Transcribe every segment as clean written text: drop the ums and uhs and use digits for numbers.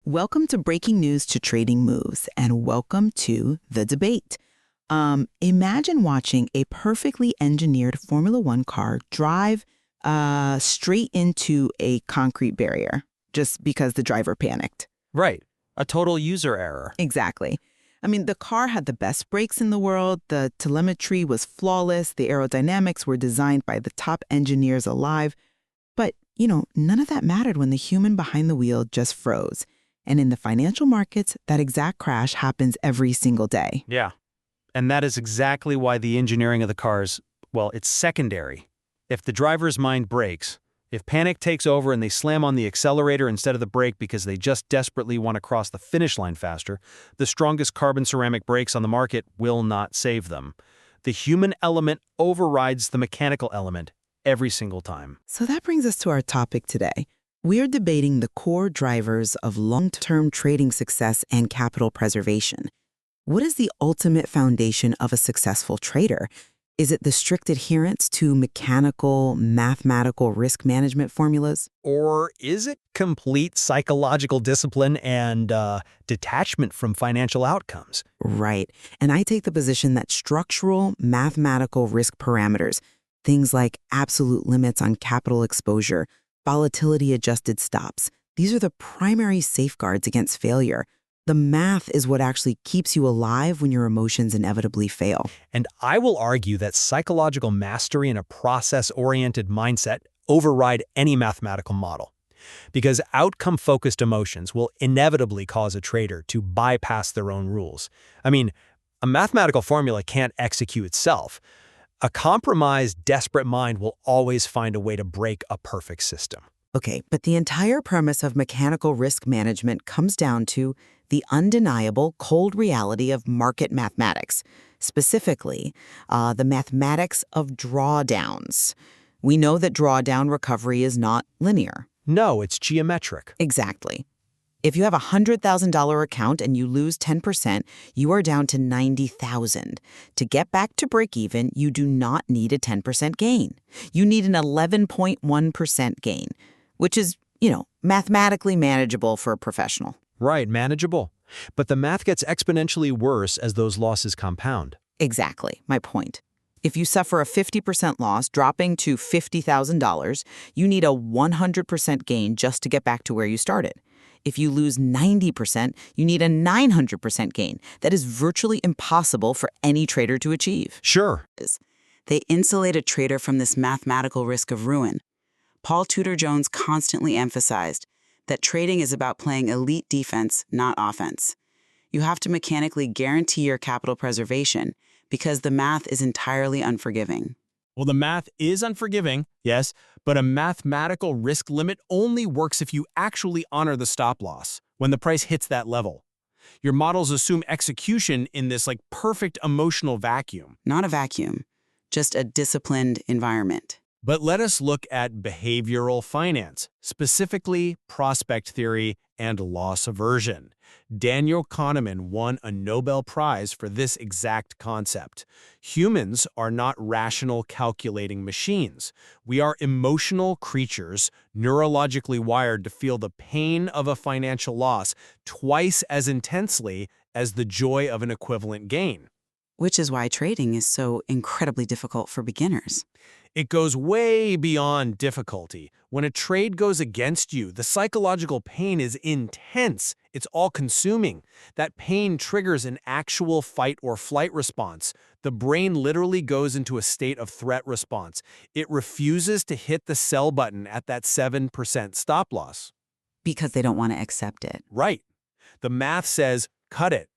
Welcome to Breaking News to Trading Moves, and welcome to The Debate. Imagine watching a perfectly engineered Formula One car drive straight into a concrete barrier just because the driver panicked. Right. A total user error. Exactly. I mean, the car had the best brakes in the world, the telemetry was flawless, the aerodynamics were designed by the top engineers alive. But, none of that mattered when the human behind the wheel just froze. And in the financial markets, that exact crash happens every single day. Yeah. And that is exactly why the engineering of the cars, it's secondary. If the driver's mind breaks, if panic takes over and they slam on the accelerator instead of the brake because they just desperately want to cross the finish line faster, the strongest carbon ceramic brakes on the market will not save them. The human element overrides the mechanical element every single time. So that brings us to our topic today. We're debating the core drivers of long-term trading success and capital preservation. What is the ultimate foundation of a successful trader? Is it the strict adherence to mechanical, mathematical risk management formulas? Or is it complete psychological discipline and detachment from financial outcomes? Right. And I take the position that structural, mathematical risk parameters, things like absolute limits on capital exposure, volatility-adjusted stops, these are the primary safeguards against failure. The math is what actually keeps you alive when your emotions inevitably fail. And I will argue that psychological mastery and a process-oriented mindset override any mathematical model. Because outcome-focused emotions will inevitably cause a trader to bypass their own rules. I mean, a mathematical formula can't execute itself. A compromised, desperate mind will always find a way to break a perfect system. Okay, but the entire premise of mechanical risk management comes down to the undeniable cold reality of market mathematics, specifically the mathematics of drawdowns. We know that drawdown recovery is not linear. No, it's geometric. Exactly. If you have a $100,000 account and you lose 10%, you are down to $90,000. To get back to break even, you do not need a 10% gain. You need an 11.1% gain, which is, mathematically manageable for a professional. Right, manageable. But the math gets exponentially worse as those losses compound. Exactly, my point. If you suffer a 50% loss dropping to $50,000, you need a 100% gain just to get back to where you started. If you lose 90%, you need a 900% gain. That is virtually impossible for any trader to achieve. Sure. They insulate a trader from this mathematical risk of ruin. Paul Tudor Jones constantly emphasized that trading is about playing elite defense, not offense. You have to mechanically guarantee your capital preservation because the math is entirely unforgiving. Well, the math is unforgiving, yes, but a mathematical risk limit only works if you actually honor the stop loss when the price hits that level. Your models assume execution in this perfect emotional vacuum. Not a vacuum, just a disciplined environment. But let us look at behavioral finance, specifically prospect theory and loss aversion. Daniel Kahneman won a Nobel Prize for this exact concept. Humans are not rational calculating machines. We are emotional creatures, neurologically wired to feel the pain of a financial loss twice as intensely as the joy of an equivalent gain. Which is why trading is so incredibly difficult for beginners. It goes way beyond difficulty. When a trade goes against you, the psychological pain is intense. It's all-consuming. That pain triggers an actual fight or flight response. The brain literally goes into a state of threat response. It refuses to hit the sell button at that 7% stop loss. Because they don't want to accept it. Right. The math says, cut it.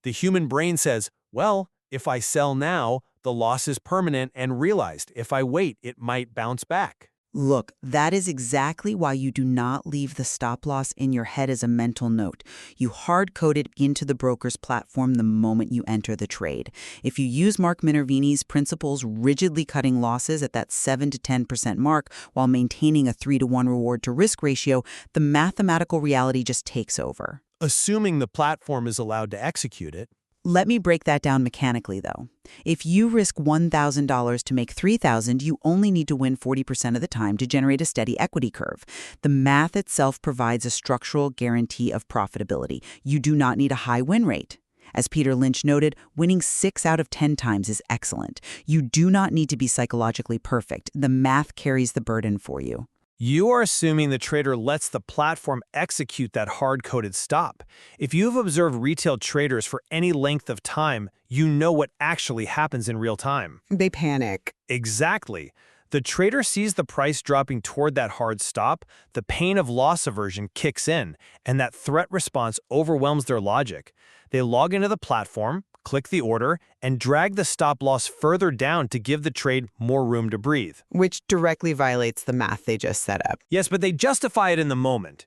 The human brain says, well, if I sell now, the loss is permanent and realized. If I wait, it might bounce back. Look, that is exactly why you do not leave the stop loss in your head as a mental note. You hard-code it into the broker's platform the moment you enter the trade. If you use Mark Minervini's principles, rigidly cutting losses at that 7 to 10% mark while maintaining a 3-to-1 reward-to-risk ratio, the mathematical reality just takes over. Assuming the platform is allowed to execute it. Let me break that down mechanically, though. If you risk $1,000 to make $3,000, you only need to win 40% of the time to generate a steady equity curve. The math itself provides a structural guarantee of profitability. You do not need a high win rate. As Peter Lynch noted, winning 6 out of 10 times is excellent. You do not need to be psychologically perfect. The math carries the burden for you. You are assuming the trader lets the platform execute that hard-coded stop. If you have observed retail traders for any length of time, you know what actually happens in real time. They panic. Exactly. The trader sees the price dropping toward that hard stop, the pain of loss aversion kicks in, and that threat response overwhelms their logic. They log into the platform, click the order, and drag the stop loss further down to give the trade more room to breathe. Which directly violates the math they just set up. Yes, but they justify it in the moment.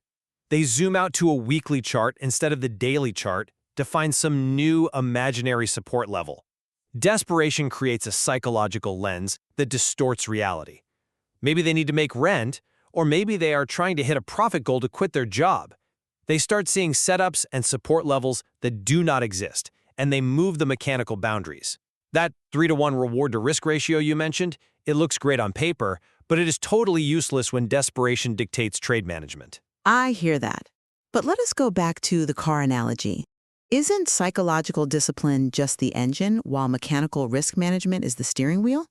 They zoom out to a weekly chart instead of the daily chart to find some new imaginary support level. Desperation creates a psychological lens that distorts reality. Maybe they need to make rent, or maybe they are trying to hit a profit goal to quit their job. They start seeing setups and support levels that do not exist, and they move the mechanical boundaries. That 3-to-1 reward-to-risk ratio you mentioned, it looks great on paper, but it is totally useless when desperation dictates trade management. I hear that. But let us go back to the car analogy. Isn't psychological discipline just the engine, while mechanical risk management is the steering wheel?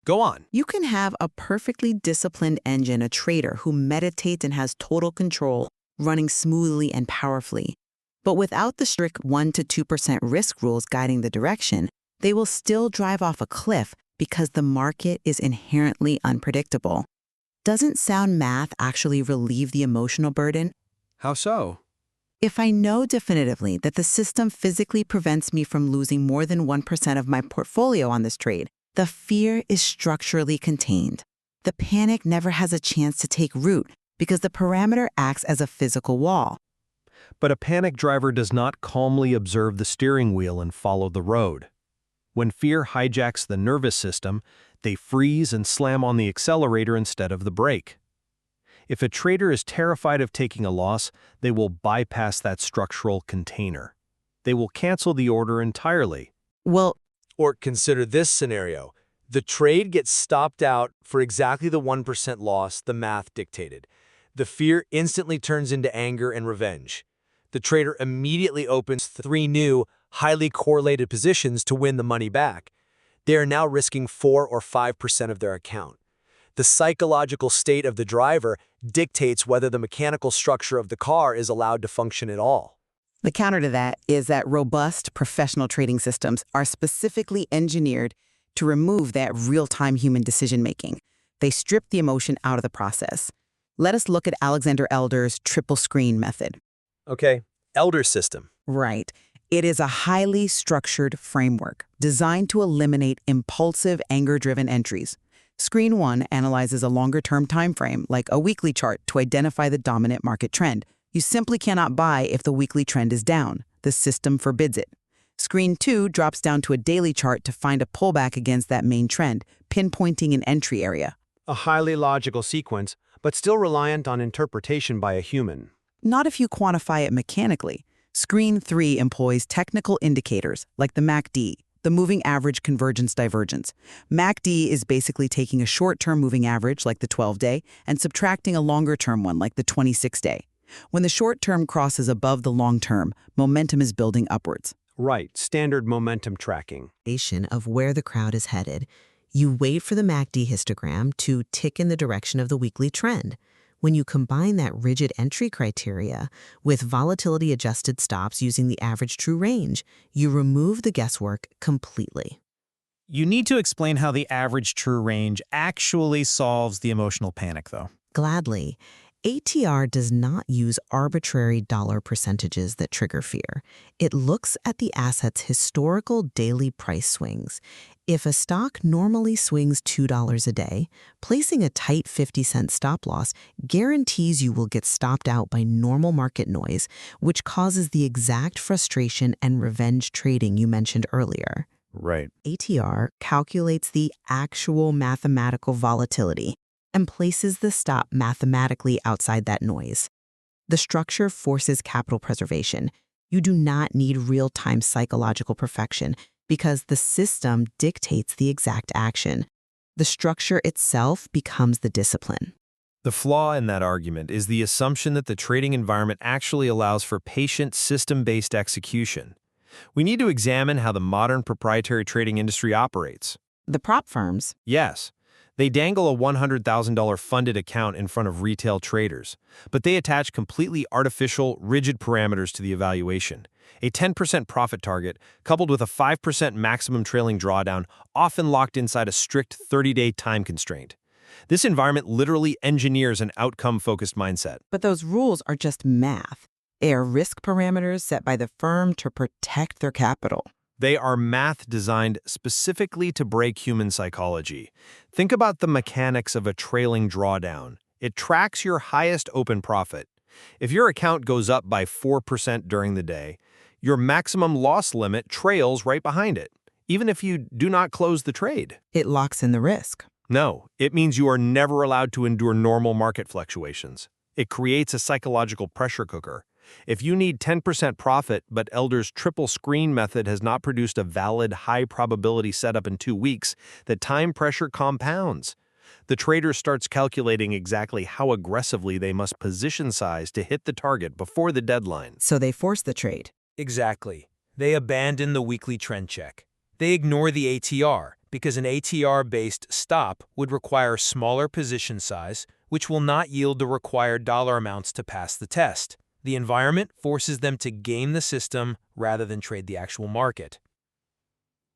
Go on. You can have a perfectly disciplined engine, a trader who meditates and has total control, running smoothly and powerfully. But without the strict 1 to 2% risk rules guiding the direction, they will still drive off a cliff because the market is inherently unpredictable. Doesn't sound math actually relieve the emotional burden? How so? If I know definitively that the system physically prevents me from losing more than 1% of my portfolio on this trade, the fear is structurally contained. The panic never has a chance to take root because the parameter acts as a physical wall. But a panic driver does not calmly observe the steering wheel and follow the road. When fear hijacks the nervous system, they freeze and slam on the accelerator instead of the brake. If a trader is terrified of taking a loss, they will bypass that structural container. They will cancel the order entirely. Or consider this scenario. The trade gets stopped out for exactly the 1% loss the math dictated. The fear instantly turns into anger and revenge. The trader immediately opens 3 new, highly correlated positions to win the money back. They are now risking 4 or 5% of their account. The psychological state of the driver dictates whether the mechanical structure of the car is allowed to function at all. The counter to that is that robust professional trading systems are specifically engineered to remove that real-time human decision-making. They strip the emotion out of the process. Let us look at Alexander Elder's triple screen method. Okay, Elder system. Right. It is a highly structured framework designed to eliminate impulsive, anger-driven entries. Screen 1 analyzes a longer-term time frame, like a weekly chart, to identify the dominant market trend. You simply cannot buy if the weekly trend is down. The system forbids it. Screen 2 drops down to a daily chart to find a pullback against that main trend, pinpointing an entry area. A highly logical sequence, but still reliant on interpretation by a human. Not if you quantify it mechanically. Screen 3 employs technical indicators, like the MACD, the moving average convergence divergence. MACD is basically taking a short-term moving average, like the 12-day, and subtracting a longer-term one, like the 26-day. When the short-term crosses above the long-term, momentum is building upwards. Right, standard momentum tracking. Of where the crowd is headed, you wait for the MACD histogram to tick in the direction of the weekly trend. When you combine that rigid entry criteria with volatility-adjusted stops using the average true range, you remove the guesswork completely. You need to explain how the average true range actually solves the emotional panic, though. Gladly. ATR does not use arbitrary dollar percentages that trigger fear. It looks at the asset's historical daily price swings. If a stock normally swings $2 a day, placing a tight 50-cent stop loss guarantees you will get stopped out by normal market noise, which causes the exact frustration and revenge trading you mentioned earlier. Right. ATR calculates the actual mathematical volatility and places the stop mathematically outside that noise. The structure forces capital preservation. You do not need real-time psychological perfection because the system dictates the exact action. The structure itself becomes the discipline. The flaw in that argument is the assumption that the trading environment actually allows for patient, system-based execution. We need to examine how the modern proprietary trading industry operates. The prop firms. Yes, they dangle a $100,000 funded account in front of retail traders, but they attach completely artificial, rigid parameters to the evaluation. A 10% profit target, coupled with a 5% maximum trailing drawdown, often locked inside a strict 30-day time constraint. This environment literally engineers an outcome-focused mindset. But those rules are just math. They are risk parameters set by the firm to protect their capital. They are math designed specifically to break human psychology. Think about the mechanics of a trailing drawdown. It tracks your highest open profit. If your account goes up by 4% during the day, your maximum loss limit trails right behind it, even if you do not close the trade. It locks in the risk. No, it means you are never allowed to endure normal market fluctuations. It creates a psychological pressure cooker. If you need 10% profit, but Elder's triple screen method has not produced a valid, high-probability setup in 2 weeks, the time pressure compounds. The trader starts calculating exactly how aggressively they must position size to hit the target before the deadline. So they force the trade. Exactly. They abandon the weekly trend check. They ignore the ATR because an ATR-based stop would require smaller position size, which will not yield the required dollar amounts to pass the test. The environment forces them to game the system rather than trade the actual market.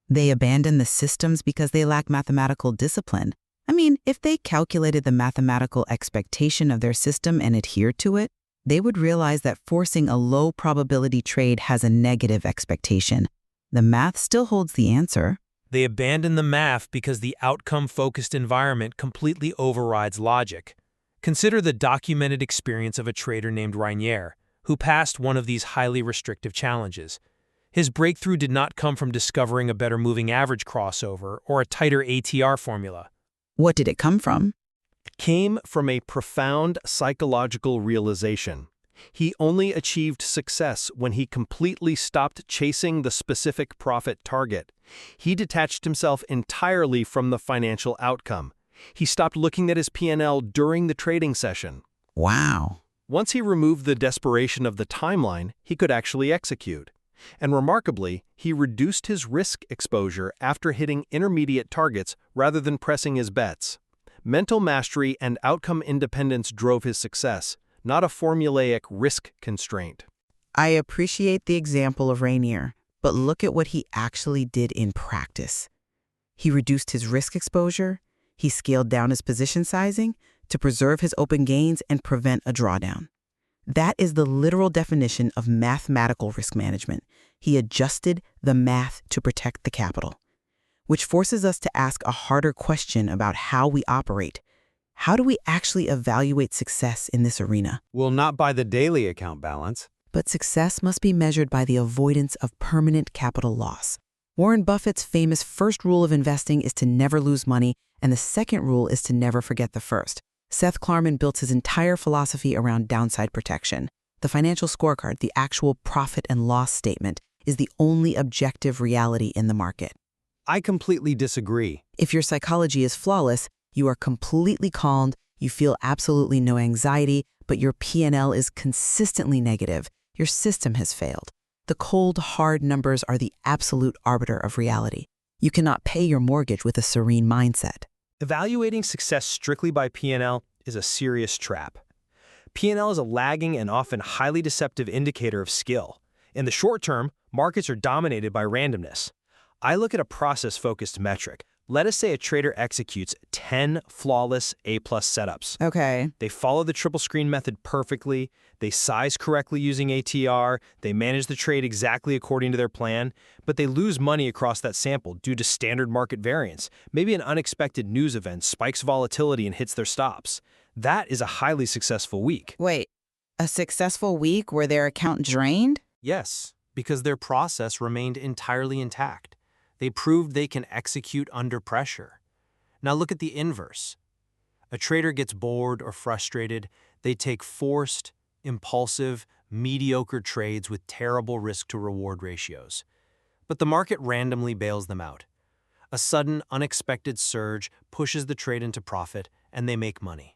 They abandon the systems because they lack mathematical discipline. I mean, if they calculated the mathematical expectation of their system and adhered to it, they would realize that forcing a low probability trade has a negative expectation. The math still holds the answer. They abandon the math because the outcome-focused environment completely overrides logic. Consider the documented experience of a trader named Rainier, who passed one of these highly restrictive challenges. His breakthrough did not come from discovering a better moving average crossover or a tighter ATR formula. What did it come from? It came from a profound psychological realization. He only achieved success when he completely stopped chasing the specific profit target. He detached himself entirely from the financial outcome. He stopped looking at his P&L during the trading session. Wow. Once he removed the desperation of the timeline, he could actually execute. And remarkably, he reduced his risk exposure after hitting intermediate targets rather than pressing his bets. Mental mastery and outcome independence drove his success, not a formulaic risk constraint. I appreciate the example of Rainier, but look at what he actually did in practice. He reduced his risk exposure. He scaled down his position sizing to preserve his open gains and prevent a drawdown. That is the literal definition of mathematical risk management. He adjusted the math to protect the capital, which forces us to ask a harder question about how we operate. How do we actually evaluate success in this arena? Well, not by the daily account balance. But success must be measured by the avoidance of permanent capital loss. Warren Buffett's famous first rule of investing is to never lose money, and the second rule is to never forget the first. Seth Klarman built his entire philosophy around downside protection. The financial scorecard, the actual profit and loss statement, is the only objective reality in the market. I completely disagree. If your psychology is flawless, you are completely calmed, you feel absolutely no anxiety, but your P&L is consistently negative. Your system has failed. The cold, hard numbers are the absolute arbiter of reality. You cannot pay your mortgage with a serene mindset. Evaluating success strictly by P&L is a serious trap. P&L is a lagging and often highly deceptive indicator of skill. In the short term, markets are dominated by randomness. I look at a process-focused metric. Let us say a trader executes 10 flawless A-plus setups. Okay. They follow the triple screen method perfectly, they size correctly using ATR, they manage the trade exactly according to their plan, but they lose money across that sample due to standard market variance. Maybe an unexpected news event spikes volatility and hits their stops. That is a highly successful week. Wait, a successful week where their account drained? Yes, because their process remained entirely intact. They proved they can execute under pressure. Now look at the inverse. A trader gets bored or frustrated. They take forced, impulsive, mediocre trades with terrible risk-to-reward ratios. But the market randomly bails them out. A sudden, unexpected surge pushes the trade into profit, and they make money.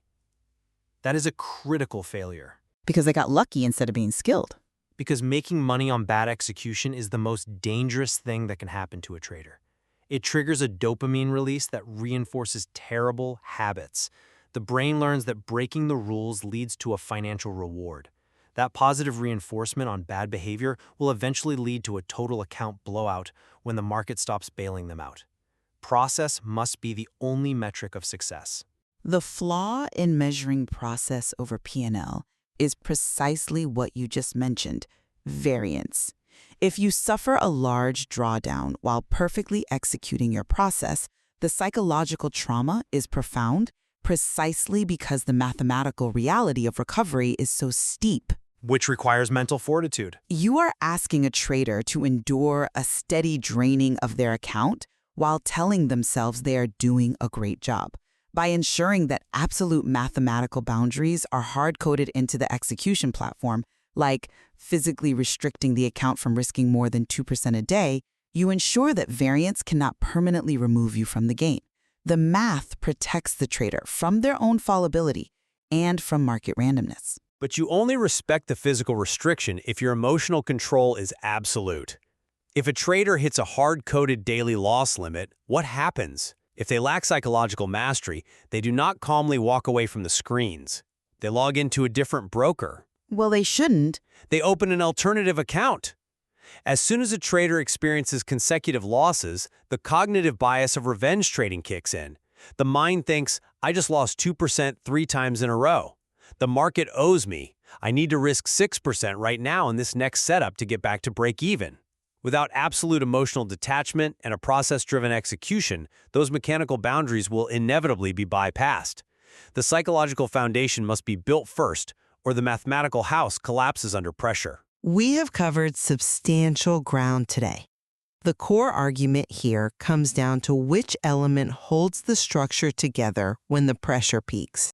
That is a critical failure. Because they got lucky instead of being skilled. Because making money on bad execution is the most dangerous thing that can happen to a trader. It triggers a dopamine release that reinforces terrible habits. The brain learns that breaking the rules leads to a financial reward. That positive reinforcement on bad behavior will eventually lead to a total account blowout when the market stops bailing them out. Process must be the only metric of success. The flaw in measuring process over P&L is precisely what you just mentioned, variance. If you suffer a large drawdown while perfectly executing your process, the psychological trauma is profound precisely because the mathematical reality of recovery is so steep. Which requires mental fortitude. You are asking a trader to endure a steady draining of their account while telling themselves they are doing a great job. By ensuring that absolute mathematical boundaries are hard-coded into the execution platform, like physically restricting the account from risking more than 2% a day, you ensure that variance cannot permanently remove you from the game. The math protects the trader from their own fallibility and from market randomness. But you only respect the physical restriction if your emotional control is absolute. If a trader hits a hard-coded daily loss limit, what happens? If they lack psychological mastery, they do not calmly walk away from the screens. They log into a different broker. Well, they shouldn't. They open an alternative account. As soon as a trader experiences consecutive losses, the cognitive bias of revenge trading kicks in. The mind thinks, I just lost 2% 3 times in a row. The market owes me. I need to risk 6% right now in this next setup to get back to break even. Without absolute emotional detachment and a process-driven execution, those mechanical boundaries will inevitably be bypassed. The psychological foundation must be built first, or the mathematical house collapses under pressure. We have covered substantial ground today. The core argument here comes down to which element holds the structure together when the pressure peaks.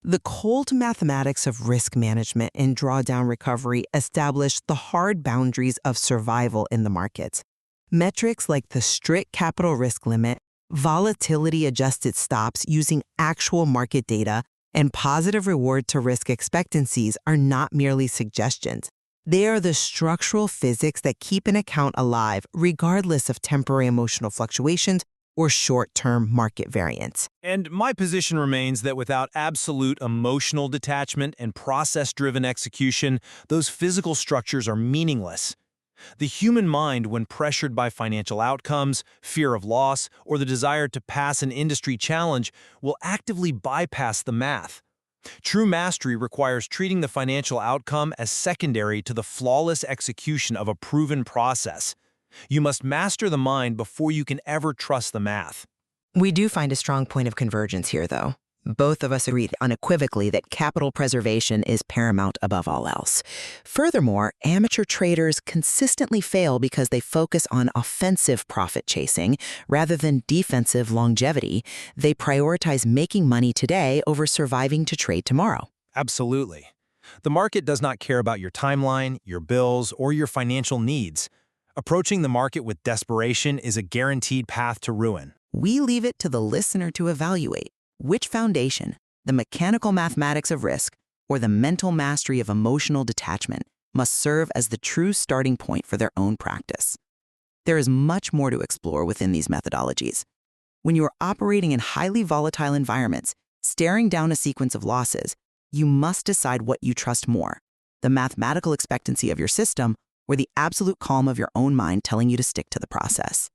The cold mathematics of risk management and drawdown recovery establish the hard boundaries of survival in the markets. Metrics like the strict capital risk limit, volatility-adjusted stops using actual market data, and positive reward to risk expectancies are not merely suggestions. They are the structural physics that keep an account alive regardless of temporary emotional fluctuations or short-term market variance. And my position remains that without absolute emotional detachment and process-driven execution, those physical structures are meaningless. The human mind, when pressured by financial outcomes, fear of loss, or the desire to pass an industry challenge, will actively bypass the math. True mastery requires treating the financial outcome as secondary to the flawless execution of a proven process. You must master the mind before you can ever trust the math. We do find a strong point of convergence here, though. Both of us agree unequivocally that capital preservation is paramount above all else. Furthermore, amateur traders consistently fail because they focus on offensive profit chasing rather than defensive longevity. They prioritize making money today over surviving to trade tomorrow. Absolutely. The market does not care about your timeline, your bills, or your financial needs. Approaching the market with desperation is a guaranteed path to ruin. We leave it to the listener to evaluate which foundation, the mechanical mathematics of risk or the mental mastery of emotional detachment, must serve as the true starting point for their own practice. There is much more to explore within these methodologies. When you are operating in highly volatile environments, staring down a sequence of losses, you must decide what you trust more, the mathematical expectancy of your system or the absolute calm of your own mind telling you to stick to the process.